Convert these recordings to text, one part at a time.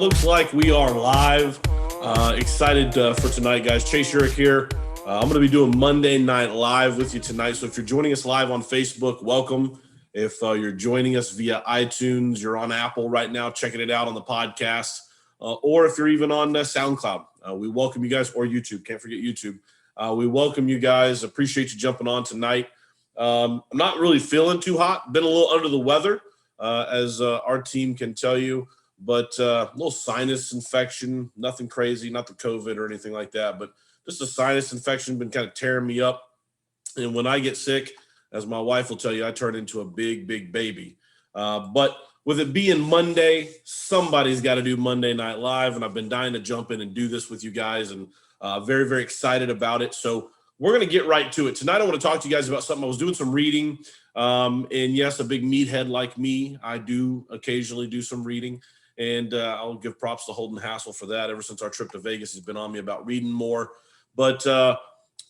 looks like we are live. Excited for tonight, guys. Chase Urich here. I'm going to be doing Monday Night Live with you tonight. So if you're joining us live on Facebook, welcome. If you're joining us via iTunes, you're on Apple right now, checking it out on the podcast, or if you're even on SoundCloud, we welcome you guys, or YouTube. Can't forget YouTube. We welcome you guys. Appreciate you jumping on tonight. I'm not really feeling too hot. Been a little under the weather, as our team can tell you. But a little sinus infection, nothing crazy, not the COVID or anything like that, but just a sinus infection been kind of tearing me up. And when I get sick, as my wife will tell you, I turn into a big, big baby. But with it being Monday, somebody's got to do Monday Night Live, and I've been dying to jump in and do this with you guys, and very, very excited about it. So we're going to get right to it. Tonight I want to talk to you guys about something. I was doing some reading, and yes, a big meathead like me, I do occasionally do some reading. And I'll give props to Holden Hassel for that. Ever since our trip to Vegas, he's been on me about reading more. But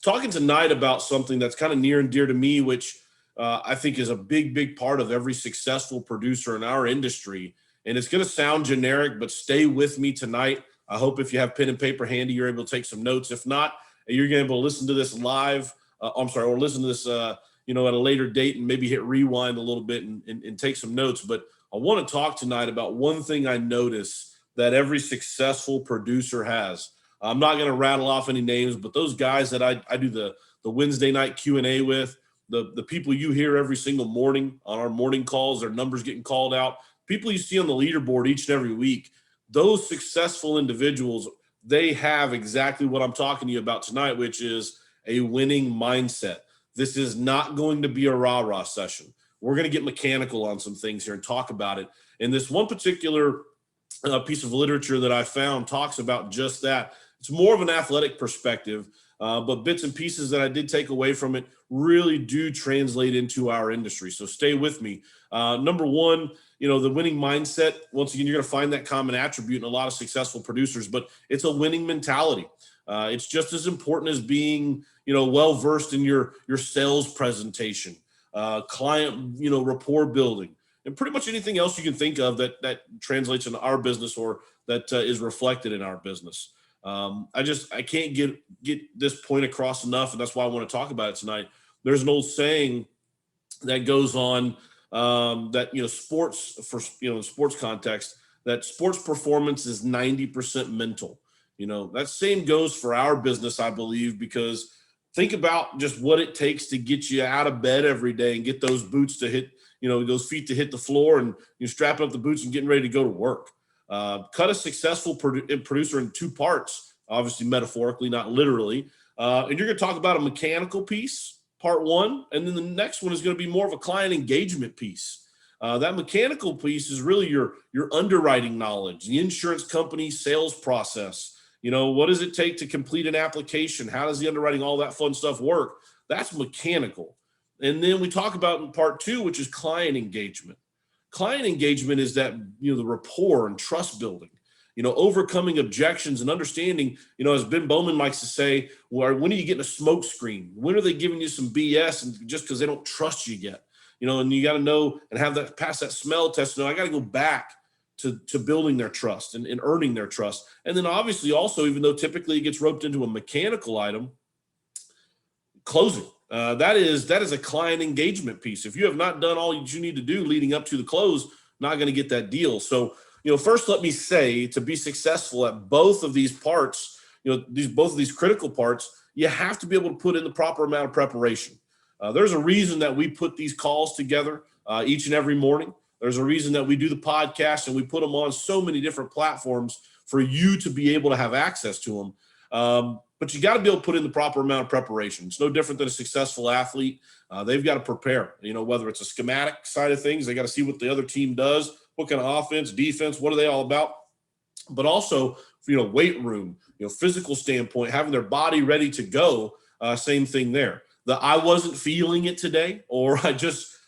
talking tonight about something that's kind of near and dear to me, which I think is a big, big part of every successful producer in our industry. And it's going to sound generic, but stay with me tonight. I hope if you have pen and paper handy, you're able to take some notes. If not, you're going to be able to listen to this live. Or listen to this, at a later date, and maybe hit rewind a little bit and take some notes. But I want to talk tonight about one thing I notice that every successful producer has. I'm not going to rattle off any names, but those guys that I do the Wednesday night Q&A with, the people you hear every single morning on our morning calls, their numbers getting called out, people you see on the leaderboard each and every week, those successful individuals, they have exactly what I'm talking to you about tonight, which is a winning mindset. This is not going to be a rah-rah session. We're going to get mechanical on some things here and talk about it. And this one particular piece of literature that I found talks about just that. It's more of an athletic perspective, but bits and pieces that I did take away from it really do translate into our industry. So stay with me. Number one, the winning mindset, once again, you're going to find that common attribute in a lot of successful producers, but it's a winning mentality. It's just as important as being, well-versed in your sales presentation. Client, rapport building, and pretty much anything else you can think of that translates into our business or that is reflected in our business. I can't get this point across enough, and that's why I want to talk about it tonight. There's an old saying that goes on that sports in sports context, that sports performance is 90% mental. That same goes for our business, I believe, because think about just what it takes to get you out of bed every day and get those boots to hit, those feet to hit the floor, and you're strapping up the boots and getting ready to go to work. Cut a successful producer in two parts, obviously metaphorically, not literally. And you're going to talk about a mechanical piece, part one, and then the next one is going to be more of a client engagement piece. That mechanical piece is really your underwriting knowledge, the insurance company sales process. What does it take to complete an application? How does the underwriting, all that fun stuff work? That's mechanical. And then we talk about in part two, which is client engagement. Client engagement is that, the rapport and trust building, overcoming objections and understanding, as Ben Bowman likes to say, well, when are you getting a smoke screen? When are they giving you some BS and just because they don't trust you yet? And you got to know and have that, pass that smell test. I got to go back to building their trust and earning their trust. And then obviously also, even though typically it gets roped into a mechanical item, closing. That is a client engagement piece. If you have not done all that you need to do leading up to the close, not going to get that deal. So, first let me say, to be successful at both of these parts, both of these critical parts, you have to be able to put in the proper amount of preparation. There's a reason that we put these calls together each and every morning. There's a reason that we do the podcast and we put them on so many different platforms for you to be able to have access to them. But you got to be able to put in the proper amount of preparation. It's no different than a successful athlete. They've got to prepare, whether it's a schematic side of things, they got to see what the other team does, what kind of offense, defense, what are they all about? But also, weight room, physical standpoint, having their body ready to go. Same thing there. I wasn't feeling it today, or I just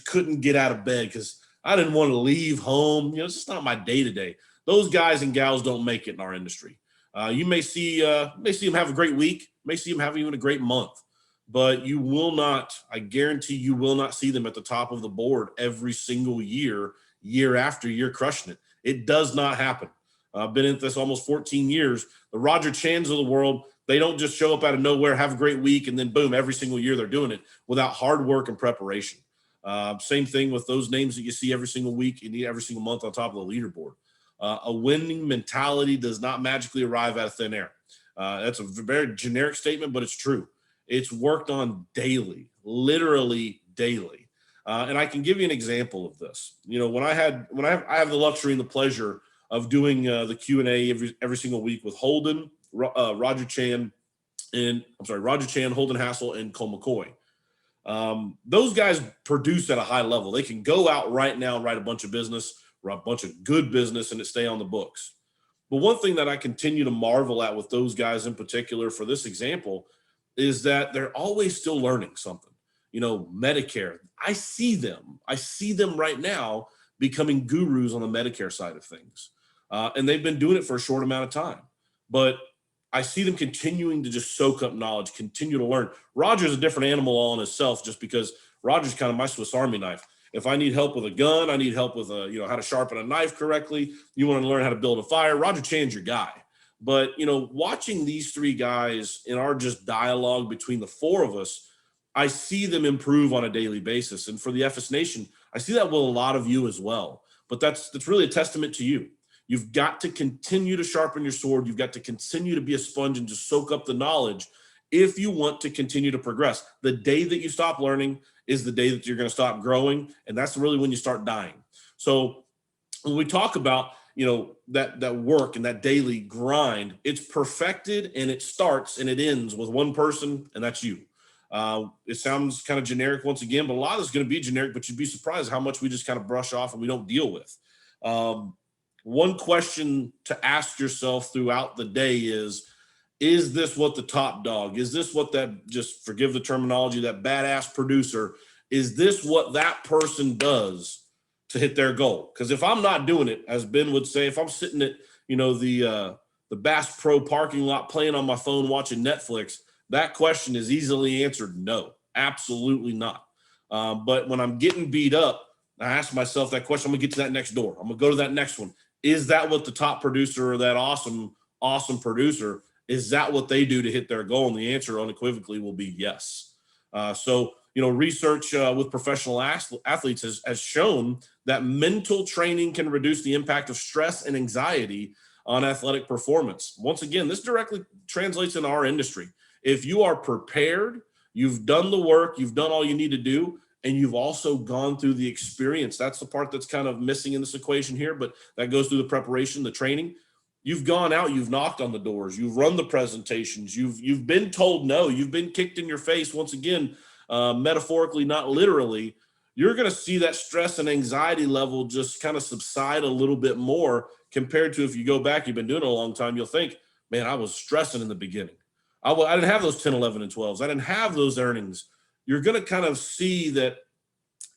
couldn't get out of bed because I didn't want to leave home. It's just not my day to day. Those guys and gals don't make it in our industry. You may see them have a great week, may see them have even a great month, but you will not, I guarantee you will not see them at the top of the board every single year, year after year, crushing it. It does not happen. I've been in this almost 14 years. The Roger Chans of the world, they don't just show up out of nowhere, have a great week, and then boom, every single year they're doing it without hard work and preparation. Same thing with those names that you see every single week and every single month on top of the leaderboard. A winning mentality does not magically arrive out of thin air. That's a very generic statement, but it's true. It's worked on daily, literally daily. And I can give you an example of this. When I have the luxury and the pleasure of doing the Q&A every single week with Holden, Roger Chan, Holden Hassel, and Cole McCoy. Those guys produce at a high level. They can go out right now and write a bunch of business, or a bunch of good business, and it stay on the books. But one thing that I continue to marvel at with those guys in particular for this example is that they're always still learning something. Medicare, I see them right now becoming gurus on the Medicare side of things. And they've been doing it for a short amount of time, but I see them continuing to just soak up knowledge, continue to learn. Roger's a different animal all in himself, just because Roger's kind of my Swiss Army knife. If I need help with a gun, I need help with how to sharpen a knife correctly. You want to learn how to build a fire, Roger Chan's your guy. But, watching these three guys in our just dialogue between the four of us, I see them improve on a daily basis. And for the FS Nation, I see that with a lot of you as well. But that's really a testament to you. You've got to continue to sharpen your sword. You've got to continue to be a sponge and just soak up the knowledge if you want to continue to progress. The day that you stop learning is the day that you're going to stop growing. And that's really when you start dying. So when we talk about, that work and that daily grind, it's perfected and it starts and it ends with one person, and that's you. It sounds kind of generic once again, but a lot of it's going to be generic, but you'd be surprised how much we just kind of brush off and we don't deal with. One question to ask yourself throughout the day is this what the top dog, is this what that, just forgive the terminology, that badass producer, is this what that person does to hit their goal? Because if I'm not doing it, as Ben would say, if I'm sitting at, the Bass Pro parking lot playing on my phone, watching Netflix, that question is easily answered. No, absolutely not. But when I'm getting beat up, I ask myself that question. I'm gonna get to that next door. I'm gonna go to that next one. Is that what the top producer, or that awesome producer, is that what they do to hit their goal? And the answer unequivocally will be yes. So research with professional athletes has shown that mental training can reduce the impact of stress and anxiety on athletic performance. Once again, this directly translates in our industry. If you are prepared, you've done the work, you've done all you need to do, and you've also gone through the experience. That's the part that's kind of missing in this equation here, but that goes through the preparation, the training. You've gone out, you've knocked on the doors, you've run the presentations, you've been told no, you've been kicked in your face. Once again, metaphorically, not literally. You're going to see that stress and anxiety level just kind of subside a little bit more compared to if you go back, you've been doing it a long time, you'll think, man, I was stressing in the beginning. I didn't have those 10, 11, and 12s. I didn't have those earnings. You're going to kind of see that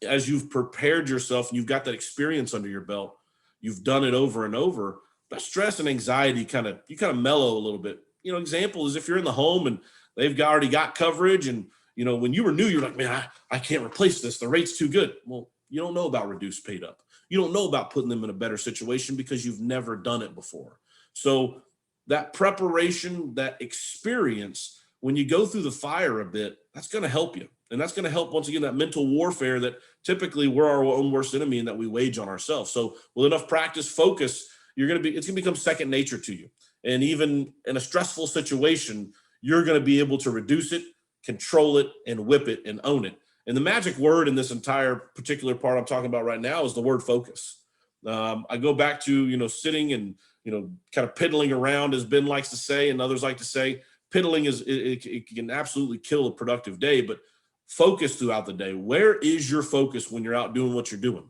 as you've prepared yourself and you've got that experience under your belt, you've done it over and over, that stress and anxiety you kind of mellow a little bit. Example is if you're in the home and they've already got coverage, and when you were new, you're like, man, I can't replace this. The rate's too good. Well, you don't know about reduced paid up. You don't know about putting them in a better situation because you've never done it before. So that preparation, that experience, when you go through the fire a bit, that's going to help you. And that's going to help, once again, that mental warfare that typically we're our own worst enemy and that we wage on ourselves. So with enough practice, focus, it's going to become second nature to you. And even in a stressful situation, you're going to be able to reduce it, control it, and whip it and own it. And the magic word in this entire particular part I'm talking about right now is the word focus. I go back to, sitting and, kind of piddling around, as Ben likes to say, and others like to say. Piddling it can absolutely kill a productive day, but focus throughout the day. Where is your focus when you're out doing what you're doing?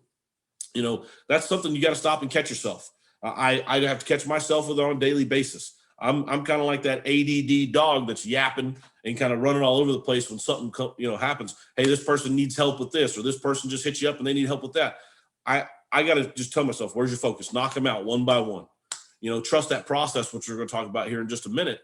That's something you got to stop and catch yourself. I have to catch myself with it on a daily basis. I'm kind of like that ADD dog that's yapping and kind of running all over the place when something happens. Hey, this person needs help with this, or this person just hit you up and they need help with that. I got to just tell myself, where's your focus? Knock them out one by one. Trust that process, which we're going to talk about here in just a minute,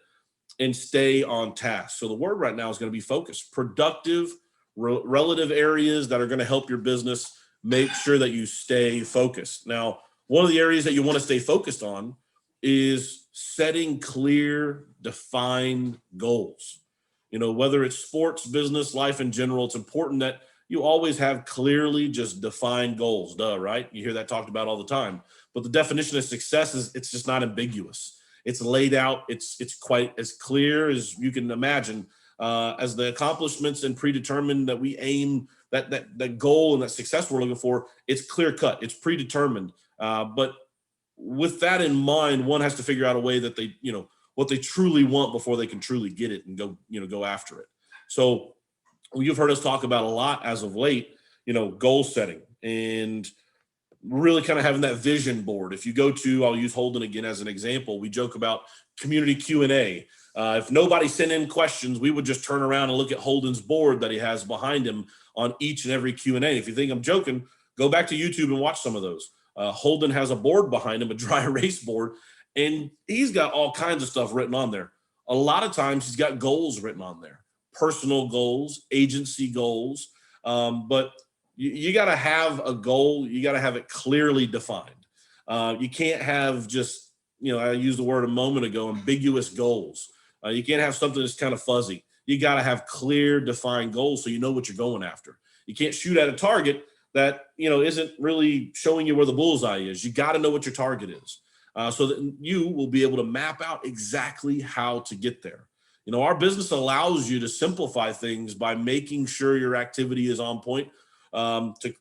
and stay on task. So the word right now is going to be focus. Productive, relative areas that are going to help your business. Make sure that you stay focused. Now, one of the areas that you want to stay focused on is setting clear, defined goals. Whether it's sports, business, life in general, it's important that you always have clearly just defined goals. Duh, right? You hear that talked about all the time. But the definition of success is it's just not ambiguous. It's laid out. It's quite as clear as you can imagine. As the accomplishments and predetermined that we aim that goal and that success we're looking for, it's clear cut. It's predetermined. But with that in mind, one has to figure out a way that they, what they truly want before they can truly get it and go after it. So you've heard us talk about a lot as of late, goal setting and really kind of having that vision board. If you go to, I'll use Holden again as an example. We joke about community Q&A. If nobody sent in questions, we would just turn around and look at Holden's board that he has behind him on each and every Q&A. If you think I'm joking, go back to YouTube and watch some of those. Holden has a board behind him, a dry erase board, and he's got all kinds of stuff written on there. A lot of times he's got goals written on there, personal goals, agency goals. But you got to have a goal. You got to have it clearly defined. You can't have just, I used the word a moment ago, ambiguous goals. You can't have something that's kind of fuzzy. You got to have clear, defined goals so you know what you're going after. You can't shoot at a target that, isn't really showing you where the bullseye is. You got to know what your target is so that you will be able to map out exactly how to get there. Our business allows you to simplify things by making sure your activity is on point. To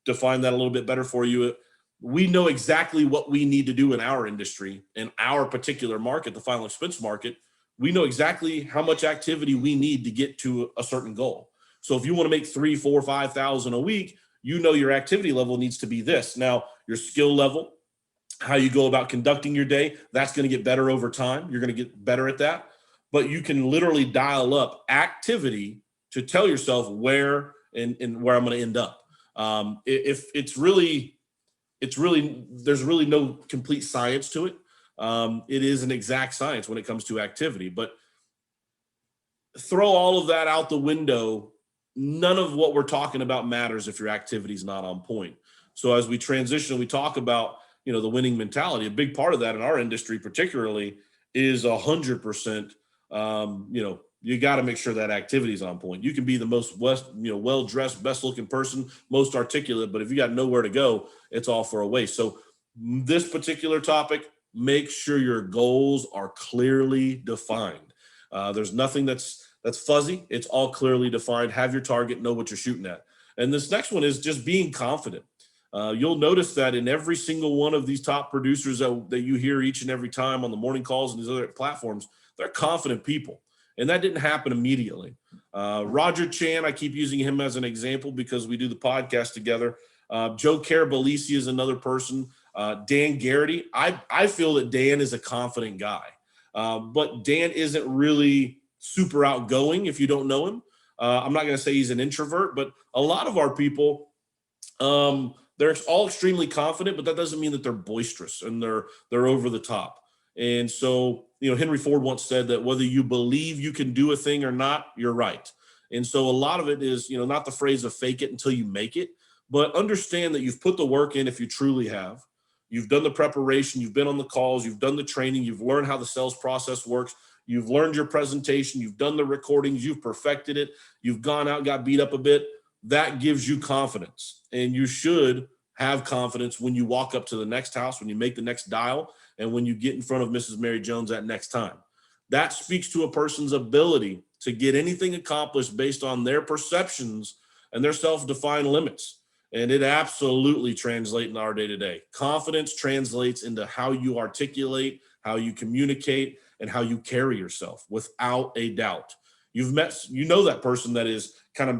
define that a little bit better for you, we know exactly what we need to do in our industry, in our particular market, the final expense market. We know exactly how much activity we need to get to a certain goal. So if you want to make 3,000, 4,000, 5,000 a week, your activity level needs to be this. Now, your skill level, how you go about conducting your day, that's going to get better over time. You're going to get better at that. But you can literally dial up activity to tell yourself where and where I'm going to end up. If there's really no complete science to it. It is an exact science when it comes to activity, but throw all of that out the window. None of what we're talking about matters if your activity is not on point. So as we transition, we talk about, the winning mentality. A big part of that in our industry, particularly, is 100%. You got to make sure that activity is on point. You can be the most well-dressed, best-looking person, most articulate, but if you got nowhere to go, it's all for a waste. So this particular topic, make sure your goals are clearly defined. There's nothing that's fuzzy. It's all clearly defined. Have your target, know what you're shooting at. And this next one is just being confident. You'll notice that in every single one of these top producers that you hear each and every time on the morning calls and these other platforms, they're confident people. And that didn't happen immediately. Roger Chan, I keep using him as an example because we do the podcast together. Joe Carabalisi is another person. Dan Garrity, I feel that Dan is a confident guy. But Dan isn't really super outgoing if you don't know him. I'm not going to say he's an introvert, but a lot of our people, they're all extremely confident, but that doesn't mean that they're boisterous and they're over the top. And so, Henry Ford once said that whether you believe you can do a thing or not, you're right. And so a lot of it is, not the phrase of fake it until you make it, but understand that you've put the work in if you truly have. You've done the preparation, you've been on the calls, you've done the training, you've learned how the sales process works, you've learned your presentation, you've done the recordings, you've perfected it, you've gone out, got beat up a bit. That gives you confidence. And you should have confidence when you walk up to the next house, when you make the next dial, and when you get in front of Mrs. Mary Jones that next time. That speaks to a person's ability to get anything accomplished based on their perceptions and their self-defined limits. And it absolutely translates in our day-to-day. Confidence translates into how you articulate, how you communicate, and how you carry yourself without a doubt. That person that is kind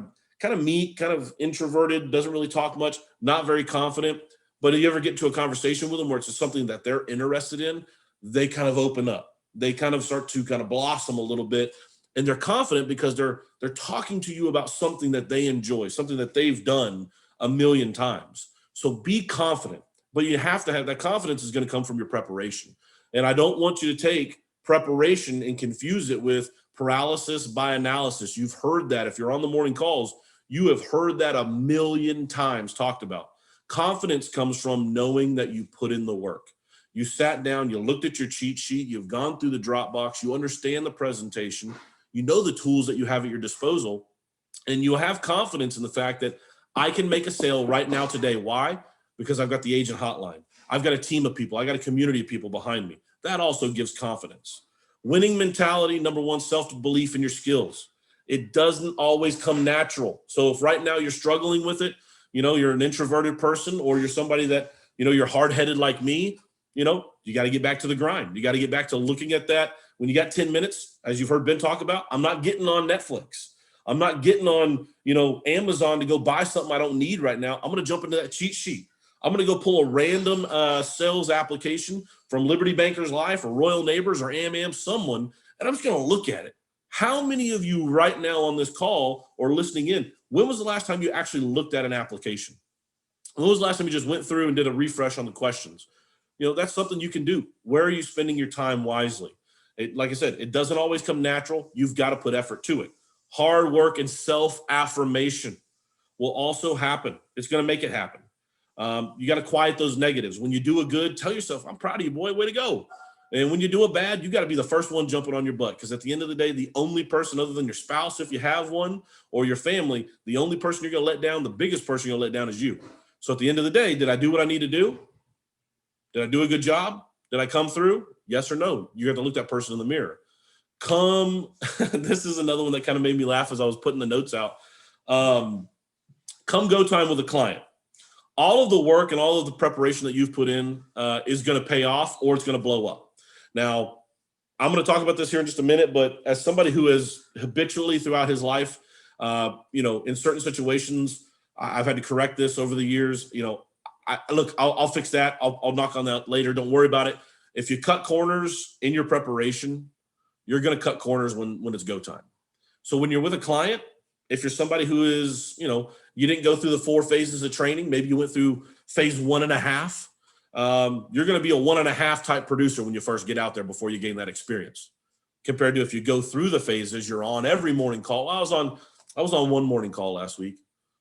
of meek, kind of introverted, doesn't really talk much, not very confident. But if you ever get to a conversation with them where it's just something that they're interested in, they kind of open up. They kind of start to kind of blossom a little bit. And they're confident because they're talking to you about something that they enjoy, something that they've done a million times. So be confident, but you have to have that confidence is going to come from your preparation. And I don't want you to take preparation and confuse it with paralysis by analysis. You've heard that. If you're on the morning calls, you have heard that a million times talked about. Confidence comes from knowing that you put in the work. You sat down, you looked at your cheat sheet, you've gone through the Dropbox, you understand the presentation, you know the tools that you have at your disposal, and you have confidence in the fact that I can make a sale right now today. Why? Because I've got the agent hotline. I've got a team of people. I got a community of people behind me. That also gives confidence. Winning mentality, number one, self-belief in your skills. It doesn't always come natural. So if right now you're struggling with it, you're an introverted person, or you're somebody that, you're hard-headed like me, you got to get back to the grind. You got to get back to looking at that. When you got 10 minutes, as you've heard Ben talk about, I'm not getting on Netflix. I'm not getting on, Amazon to go buy something I don't need right now. I'm going to jump into that cheat sheet. I'm going to go pull a random sales application from Liberty Bankers Life or Royal Neighbors or AmAm, someone, and I'm just going to look at it. How many of you right now on this call or listening in, when was the last time you actually looked at an application? When was the last time you just went through and did a refresh on the questions? That's something you can do. Where are you spending your time wisely? Like I said, it doesn't always come natural. You've got to put effort to it. Hard work and self-affirmation will also happen. It's going to make it happen. You got to quiet those negatives. When you do a good, tell yourself, I'm proud of you, boy, way to go. And when you do a bad, you got to be the first one jumping on your butt. Because at the end of the day, the only person other than your spouse, if you have one, or your family, the only person you're going to let down, the biggest person you're going to let down is you. So at the end of the day, did I do what I need to do? Did I do a good job? Did I come through? Yes or no? You have to look that person in the mirror. This is another one that kind of made me laugh as I was putting the notes out. Come go time with a client. All of the work and all of the preparation that you've put in is going to pay off, or it's going to blow up. Now, I'm going to talk about this here in just a minute, but as somebody who has habitually throughout his life, in certain situations, I've had to correct this over the years. I'll fix that. I'll knock on that later. Don't worry about it. If you cut corners in your preparation, you're going to cut corners when it's go time. So when you're with a client, if you're somebody who is, you didn't go through the 4 phases of training, maybe you went through phase 1.5, you're going to be a 1.5 type producer when you first get out there before you gain that experience. Compared to if you go through the phases, you're on every morning call. I was on one morning call last week.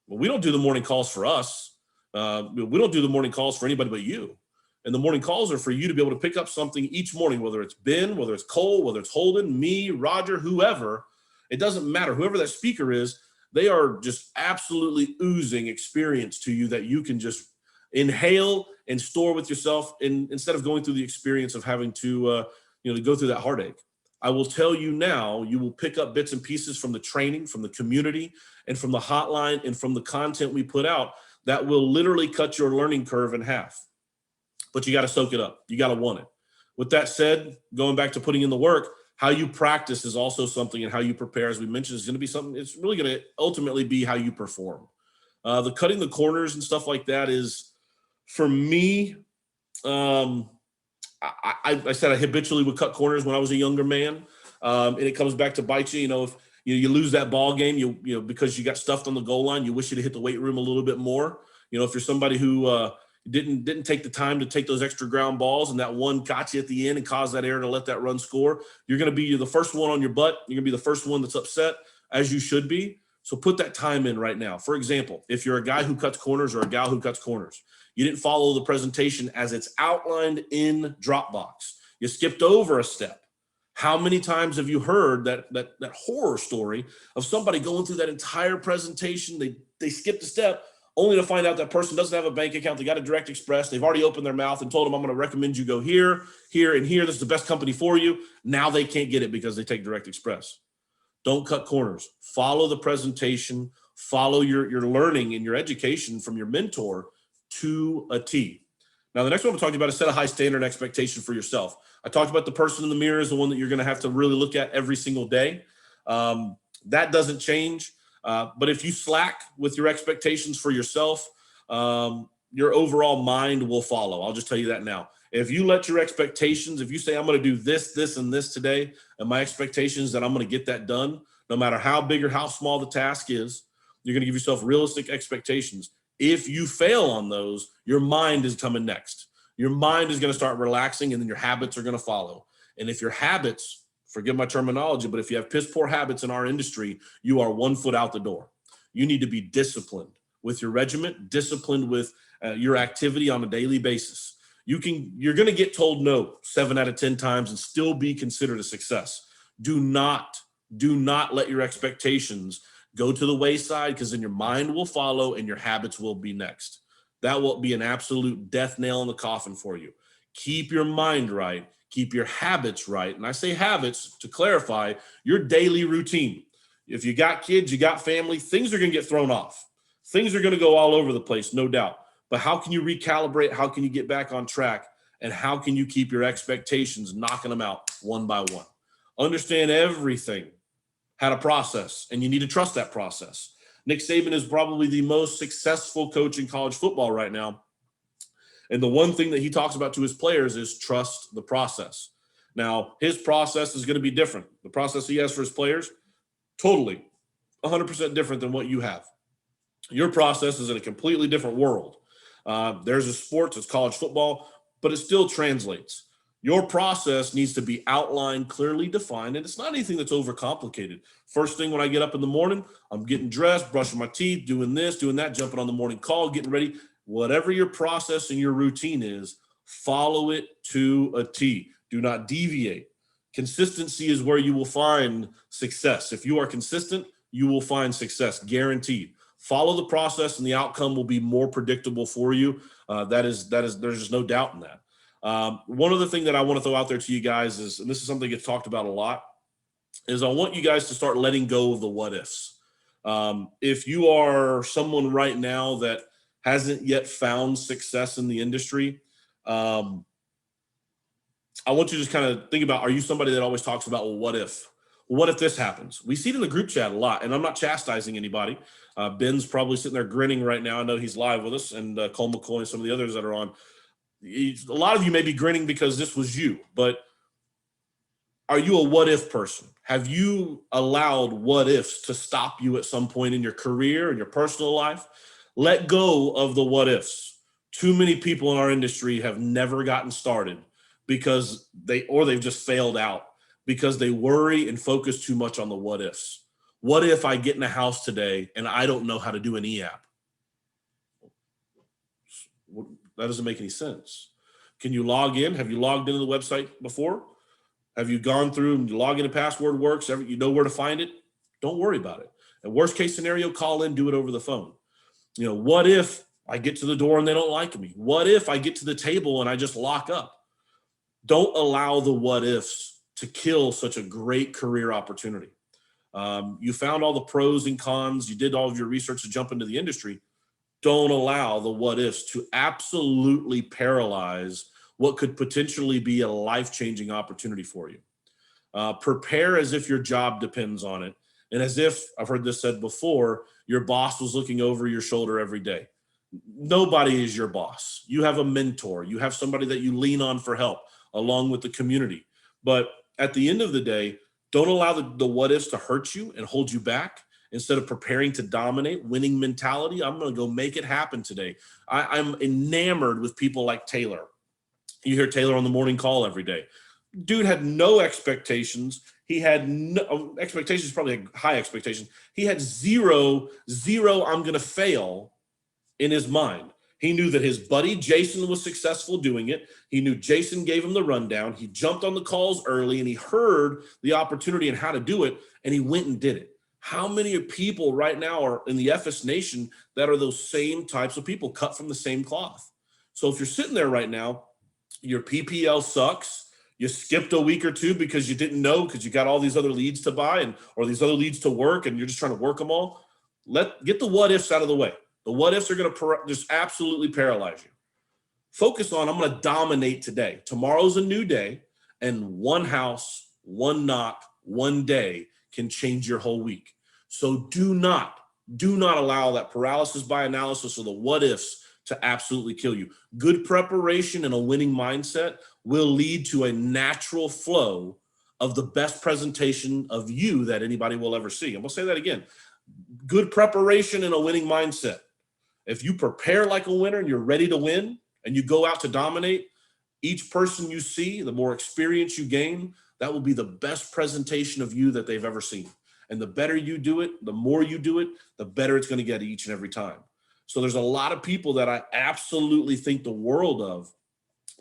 Well, we don't do the morning calls for us. We don't do the morning calls for anybody but you. And the morning calls are for you to be able to pick up something each morning, whether it's Ben, whether it's Cole, whether it's Holden, me, Roger, whoever. It doesn't matter. Whoever that speaker is, they are just absolutely oozing experience to you that you can just inhale and store with yourself instead of going through the experience of having to go through that heartache. I will tell you now, you will pick up bits and pieces from the training, from the community, and from the hotline, and from the content we put out that will literally cut your learning curve in half. But you got to soak it up. You got to want it. With that said, going back to putting in the work, how you practice is also something, and how you prepare, as we mentioned, is going to be something. It's really going to ultimately be how you perform. The cutting the corners and stuff like that is, for me, I said I habitually would cut corners when I was a younger man. And it comes back to bite you. If you lose that ball game, because you got stuffed on the goal line, you wish you'd hit the weight room a little bit more. If you're somebody who didn't take the time to take those extra ground balls, and that one got you at the end and caused that error to let that run score, you're going to be the first one on your butt. You're going to be the first one that's upset, as you should be. So put that time in right now. For example, if you're a guy who cuts corners or a gal who cuts corners, you didn't follow the presentation as it's outlined in Dropbox. You skipped over a step. How many times have you heard that horror story of somebody going through that entire presentation? They skipped a step, only to find out that person doesn't have a bank account. They got a Direct Express. They've already opened their mouth and told them, I'm going to recommend you go here, here, and here. This is the best company for you. Now they can't get it because they take Direct Express. Don't cut corners. Follow the presentation. Follow your learning and your education from your mentor to a T. Now, the next one we're talking about is set a high standard and expectation for yourself. I talked about the person in the mirror is the one that you're going to have to really look at every single day. That doesn't change. But if you slack with your expectations for yourself, your overall mind will follow. I'll just tell you that now. If you let your expectations, if you say, I'm going to do this, this, and this today, and my expectations that I'm going to get that done, no matter how big or how small the task is, you're going to give yourself realistic expectations. If you fail on those, your mind is coming next. Your mind is going to start relaxing, and then your habits are going to follow. And if your habits, forgive my terminology, but if you have piss poor habits in our industry, you are 1 foot out the door. You need to be disciplined with your regiment, disciplined with your activity on a daily basis. You're going to get told no 7 out of 10 times and still be considered a success. Do not let your expectations go to the wayside, because then your mind will follow and your habits will be next. That will be an absolute death nail in the coffin for you. Keep your mind right. Keep your habits right. And I say habits to clarify your daily routine. If you got kids, you got family, things are going to get thrown off. Things are going to go all over the place, no doubt. But how can you recalibrate? How can you get back on track? And how can you keep your expectations, knocking them out one by one? Understand everything had a process, and you need to trust that process. Nick Saban is probably the most successful coach in college football right now. And the one thing that he talks about to his players is trust the process. Now, his process is going to be different. The process he has for his players, totally 100% different than what you have. Your process is in a completely different world. There's a sport, it's college football, but it still translates. Your process needs to be outlined, clearly defined, and it's not anything that's overcomplicated. First thing when I get up in the morning, I'm getting dressed, brushing my teeth, doing this, doing that, jumping on the morning call, getting ready. Whatever your process and your routine is, follow it to a T. Do not deviate. Consistency is where you will find success. If you are consistent, you will find success, guaranteed. Follow the process and the outcome will be more predictable for you. There's just no doubt in that. One other thing that I want to throw out there to you guys is, and this is something that gets talked about a lot, is I want you guys to start letting go of the what ifs. If you are someone right now that hasn't yet found success in the industry, I want you to just kind of think about, are you somebody that always talks about, well, what if? Well, what if this happens? We see it in the group chat a lot, and I'm not chastising anybody. Ben's probably sitting there grinning right now. I know he's live with us, and Cole McCoy and some of the others that are on. A lot of you may be grinning because this was you, but are you a what if person? Have you allowed what ifs to stop you at some point in your career and your personal life? Let go of the what ifs. Too many people in our industry have never gotten started because they've just failed out because they worry and focus too much on the what ifs. What if I get in a house today and I don't know how to do an e-app? That doesn't make any sense. Can you log in? Have you logged into the website before? Have you gone through and log in, a password works? You know where to find it? Don't worry about it. And worst case scenario, call in, do it over the phone. What if I get to the door and they don't like me? What if I get to the table and I just lock up? Don't allow the what ifs to kill such a great career opportunity. You found all the pros and cons. You did all of your research to jump into the industry. Don't allow the what ifs to absolutely paralyze what could potentially be a life-changing opportunity for you. Prepare as if your job depends on it. And as if, I've heard this said before, your boss was looking over your shoulder every day. Nobody is your boss. You have a mentor. You have somebody that you lean on for help along with the community. But at the end of the day, don't allow the what ifs to hurt you and hold you back. Instead of preparing to dominate, winning mentality, I'm going to go make it happen today. I'm enamored with people like Taylor. You hear Taylor on the morning call every day. Dude had no expectations. He had no expectations, probably high expectations. He had zero, I'm going to fail in his mind. He knew that his buddy Jason was successful doing it. He knew Jason gave him the rundown. He jumped on the calls early and he heard the opportunity and how to do it, and he went and did it. How many people right now are in the FS Nation that are those same types of people cut from the same cloth? So if you're sitting there right now, your PPL sucks, you skipped a week or two because you didn't know because you got all these other leads to buy or these other leads to work and you're just trying to work them all, get the what ifs out of the way. The what ifs are going to just absolutely paralyze you. Focus on, I'm going to dominate today. Tomorrow's a new day, and one house, one knock, one day can change your whole week. So do not allow that paralysis by analysis or the what ifs to absolutely kill you. Good preparation and a winning mindset will lead to a natural flow of the best presentation of you that anybody will ever see. I'm going to say that again. Good preparation and a winning mindset. If you prepare like a winner and you're ready to win and you go out to dominate, each person you see, the more experience you gain, that will be the best presentation of you that they've ever seen. And the better you do it, the more you do it, the better it's going to get each and every time. So there's a lot of people that I absolutely think the world of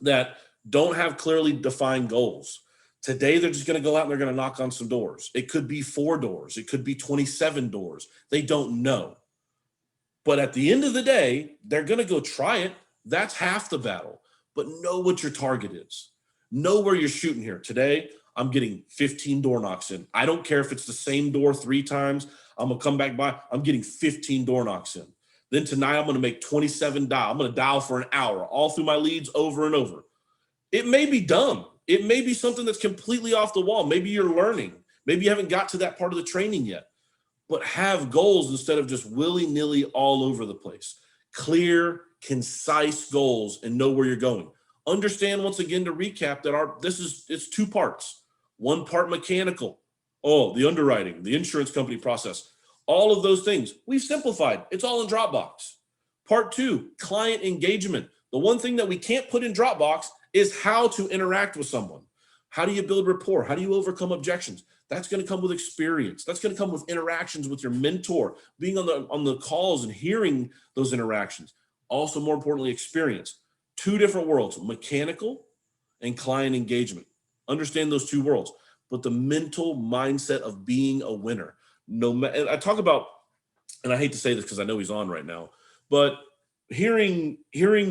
that don't have clearly defined goals. Today, they're just going to go out and they're going to knock on some doors. It could be 4 doors. It could be 27 doors. They don't know. But at the end of the day, they're going to go try it. That's half the battle. But know what your target is. Know where you're shooting here. Today, I'm getting 15 door knocks in. I don't care if it's the same door 3 times. I'm going to come back by. I'm getting 15 door knocks in. Then tonight, I'm going to make 27 dial. I'm going to dial for an hour, all through my leads over and over. It may be dumb. It may be something that's completely off the wall. Maybe you're learning. Maybe you haven't got to that part of the training yet. But have goals instead of just willy-nilly all over the place. Clear, concise goals and know where you're going. Understand, once again, to recap, that it's 2 parts. 1 part mechanical. The underwriting, the insurance company process, all of those things we've simplified. It's all in Dropbox. Part 2, client engagement. The one thing that we can't put in Dropbox is how to interact with someone. How do you build rapport? How do you overcome objections? That's going to come with experience. That's going to come with interactions with your mentor, being on the calls and hearing those interactions. Also, more importantly, experience. 2 different worlds, mechanical and client engagement. Understand those 2 worlds, but the mental mindset of being a winner. And I talk about, and I hate to say this because I know he's on right now, but hearing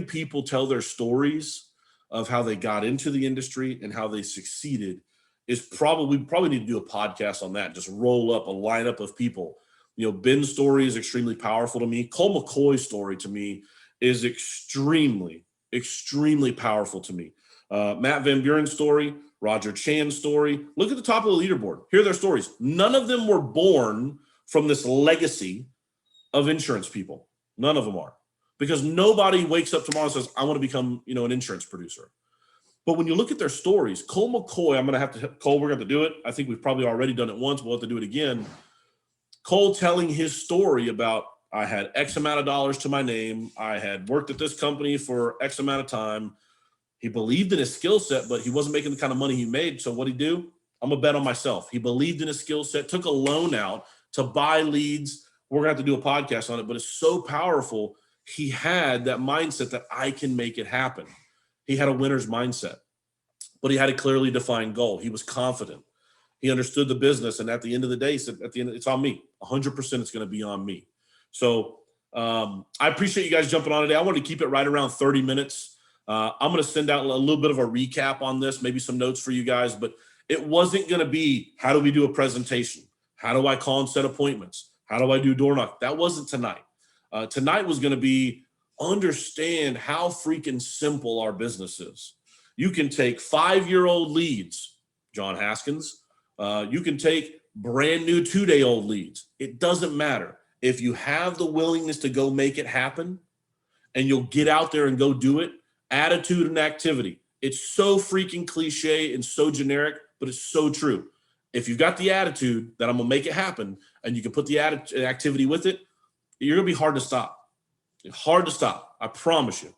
people tell their stories of how they got into the industry and how they succeeded is we probably need to do a podcast on that. Just roll up a lineup of people. Ben's story is extremely powerful to me. Cole McCoy's story to me is extremely, extremely powerful to me. Matt Van Buren's story, Roger Chan's story. Look at the top of the leaderboard. Hear their stories. None of them were born from this legacy of insurance people. None of them are. Because nobody wakes up tomorrow and says, I want to become, an insurance producer. But when you look at their stories, Cole McCoy, we're going to do it. I think we've probably already done it once. We'll have to do it again. Cole telling his story about, I had X amount of dollars to my name. I had worked at this company for X amount of time. He believed in his skill set, but he wasn't making the kind of money he made. So what'd he do? I'm going to bet on myself. He believed in his skill set, took a loan out to buy leads. We're going to have to do a podcast on it, but it's so powerful. He had that mindset that I can make it happen. He had a winner's mindset, but he had a clearly defined goal. He was confident. He understood the business. And at the end of the day, he said, at the end, it's on me. 100% it's going to be on me. So I appreciate you guys jumping on today. I wanted to keep it right around 30 minutes. I'm going to send out a little bit of a recap on this, maybe some notes for you guys, but it wasn't going to be, how do we do a presentation? How do I call and set appointments? How do I do door knock? That wasn't tonight. Tonight was going to be, understand how freaking simple our business is. You can take 5-year-old leads, John Haskins. You can take brand new 2-day-old leads. It doesn't matter. If you have the willingness to go make it happen and you'll get out there and go do it, attitude and activity. It's so freaking cliche and so generic, but it's so true. If you've got the attitude that I'm going to make it happen and you can put the activity with it, you're going to be hard to stop. Hard to stop. I promise you.